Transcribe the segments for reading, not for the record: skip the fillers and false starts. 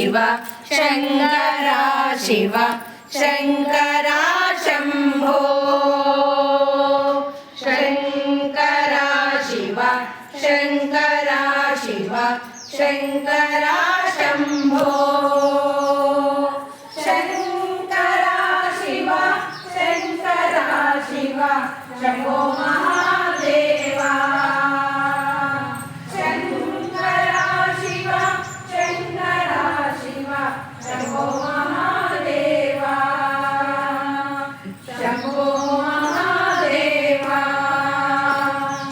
शिव शङ्करा शिव शङ्करा शम्भो शङ्करा शिव शङ्करा शिव शङ्करा शम्भो शङ्करा शिव शङ्करा शिव शम्भो महादेवा शङ्करा शिव शङ्करा शिव शम्भो महादेवा शम्भो महादेवा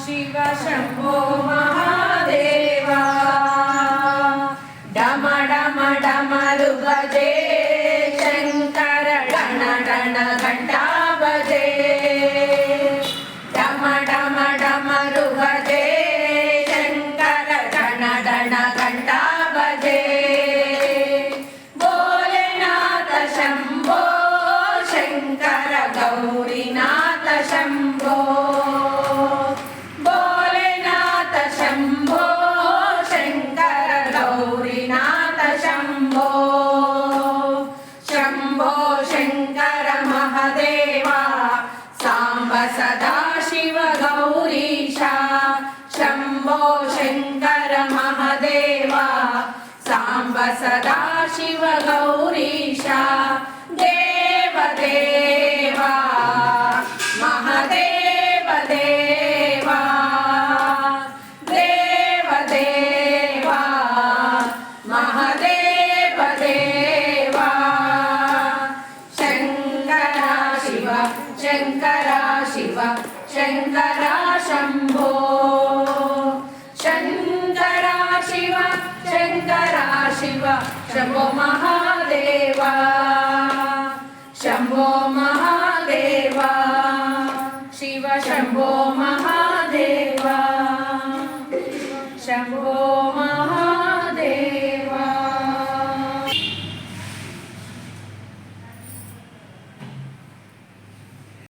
शिव शम्भो महादेवा डम डम डमरु बजे शङ्कर डण डण घण्टा बजे डम डम डमरु बजे शङ्कर डण डण घण्टा बजे भोलेनाथ शम्भो शङ्कर गौरीनाथ शम्भो भोलेनाथ शम्भो शङ्कर गौरीनाथ शम्भो शम्भो शङ्कर महादेवा साम्ब सदा शिव गौरीशा शम्भो शङ्कर महादेवा साम्ब सदा शिव गौरीशा देव देवा महादेव देवा देव देवा महादेव देवा शङ्करा शिव शङ्करा शिव शङ्करा शम्भो शङ्करा शिव शङ्करा शिव शम्भो महादेवा शम्भो महादेवा शिव शम्भो महा